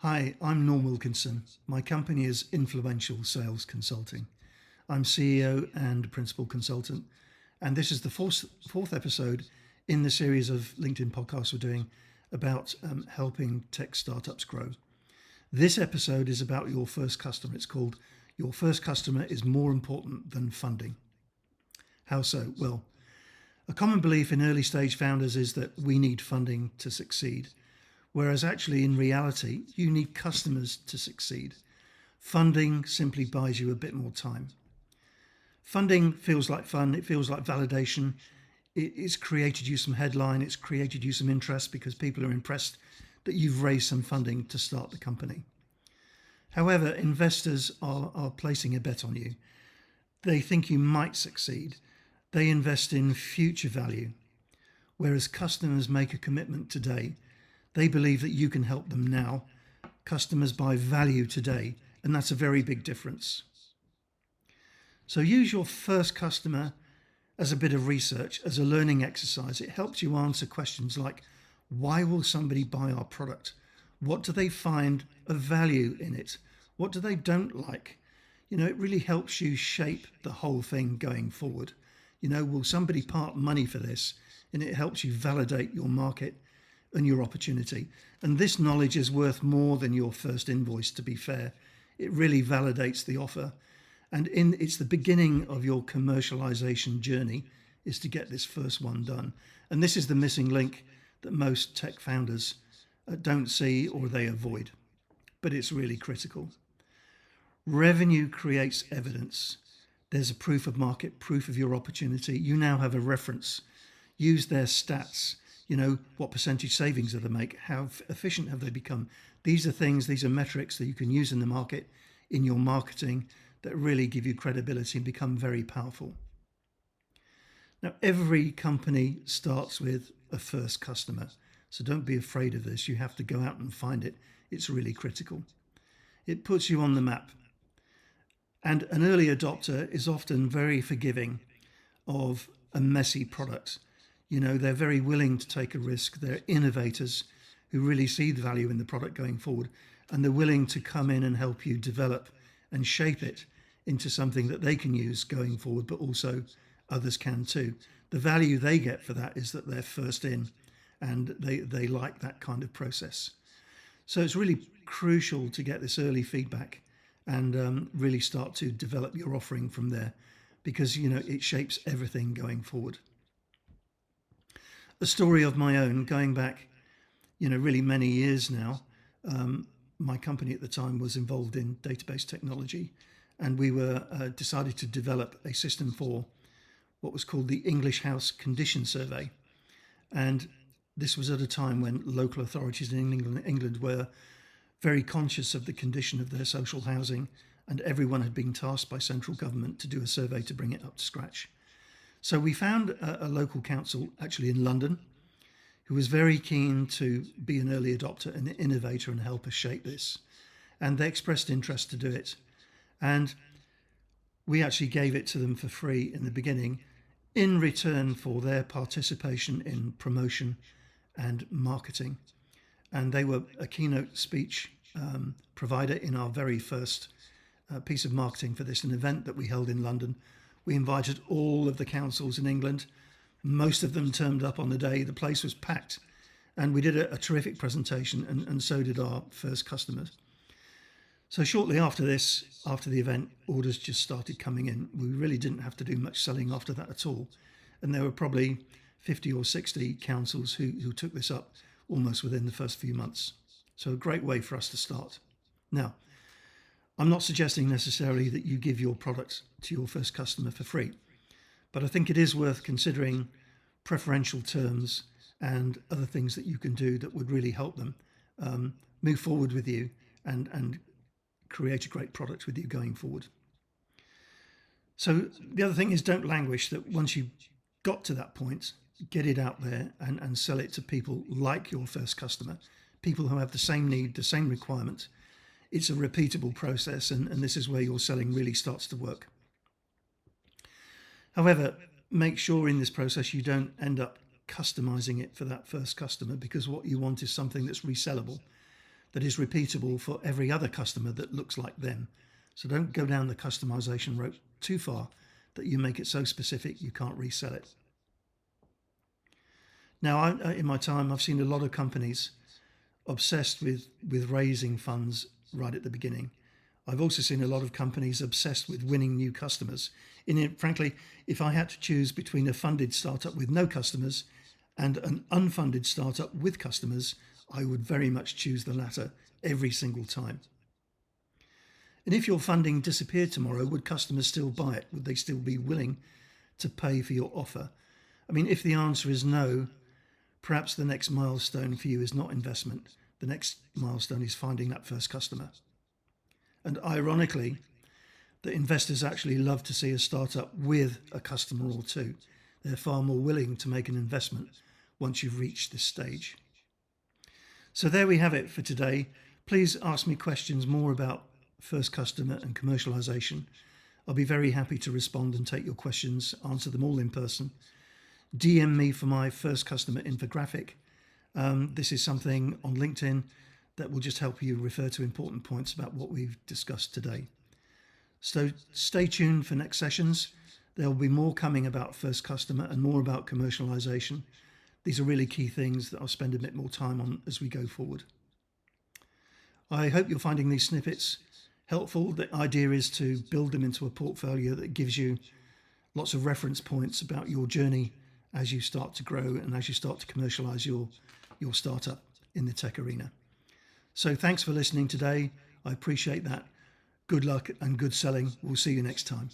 Hi, I'm Norm Wilkinson. My company is Influential Sales Consulting. I'm CEO and principal consultant, and this is the fourth episode in the series of LinkedIn podcasts we're doing about helping tech startups grow. This episode is about your first customer. It's called Your First Customer is More Important Than Funding. How so? Well, a common belief in early stage founders is that we need funding to succeed, whereas actually in reality, you need customers to succeed. Funding simply buys you a bit more time. Funding feels like fun, it feels like validation. It's created you some headline, it's created you some interest because people are impressed that you've raised some funding to start the company. However, investors are placing a bet on you. They think you might succeed. They invest in future value, whereas customers make a commitment today. They believe that you can help them now. Customers buy value today, and that's a very big difference. So use your first customer as a bit of research, as a learning exercise. It helps you answer questions like, why will somebody buy our product? What do they find of value in it? What do they don't like? It really helps you shape the whole thing going forward. Will somebody part money for this? And it helps you validate your market and your opportunity. And this knowledge is worth more than your first invoice, to be fair. It really validates the offer. And it's the beginning of your commercialization journey is to get this first one done. And this is the missing link that most tech founders don't see or they avoid. But it's really critical. Revenue creates evidence. There's a proof of market, proof of your opportunity. You now have a reference. Use their stats. What percentage savings do they make? How efficient have they become? These are metrics that you can use in the market, in your marketing, that really give you credibility and become very powerful. Now, every company starts with a first customer. So don't be afraid of this. You have to go out and find it. It's really critical. It puts you on the map. And an early adopter is often very forgiving of a messy product. They're very willing to take a risk. They're innovators who really see the value in the product going forward, and they're willing to come in and help you develop and shape it into something that they can use going forward, but also others can too. The value they get for that is that they're first in, and they like that kind of process. So it's really crucial to get this early feedback and really start to develop your offering from there, because it shapes everything going forward. A story of my own, going back, really many years now. My company at the time was involved in database technology, and we were decided to develop a system for what was called the English House Condition Survey. And this was at a time when local authorities in England were very conscious of the condition of their social housing, and everyone had been tasked by central government to do a survey to bring it up to scratch. So we found a local council, actually in London, who was very keen to be an early adopter and an innovator and help us shape this. And they expressed interest to do it. And we actually gave it to them for free in the beginning in return for their participation in promotion and marketing. And they were a keynote speech provider in our very first piece of marketing for this, an event that we held in London. We invited all of the councils in England. Most of them turned up on the day. The place was packed, and we did a terrific presentation, and so did our first customers. So shortly after this, after the event, orders just started coming in. We really didn't have to do much selling after that at all. And there were probably 50 or 60 councils who took this up almost within the first few months. So a great way for us to start. Now, I'm not suggesting necessarily that you give your product to your first customer for free, but I think it is worth considering preferential terms and other things that you can do that would really help them move forward with you and create a great product with you going forward. So the other thing is, don't languish. That once you got to that point, get it out there and sell it to people like your first customer, people who have the same need, the same requirement. It's a repeatable process, and this is where your selling really starts to work. However, make sure in this process you don't end up customizing it for that first customer, because what you want is something that's resellable. that is repeatable for every other customer that looks like them. So don't go down the customization route too far that you make it so specific you can't resell it. Now, in my time, I've seen a lot of companies obsessed with raising funds right at the beginning. I've also seen a lot of companies obsessed with winning new customers. Frankly, if I had to choose between a funded startup with no customers and an unfunded startup with customers, I would very much choose the latter every single time. And if your funding disappeared tomorrow, would customers still buy it? Would they still be willing to pay for your offer? I mean, if the answer is no, perhaps the next milestone for you is not investment. The next milestone is finding that first customer. And ironically, the investors actually love to see a startup with a customer or two. They're far more willing to make an investment once you've reached this stage. So there we have it for today. Please ask me questions more about first customer and commercialization. I'll be very happy to respond and take your questions, answer them all in person. DM me for my first customer infographic. This is something on LinkedIn that will just help you refer to important points about what we've discussed today. So stay tuned for next sessions. There will be more coming about first customer and more about commercialization. These are really key things that I'll spend a bit more time on as we go forward. I hope you're finding these snippets helpful. The idea is to build them into a portfolio that gives you lots of reference points about your journey as you start to grow and as you start to commercialize your startup in the tech arena. So thanks for listening today. I appreciate that. Good luck and good selling. We'll see you next time.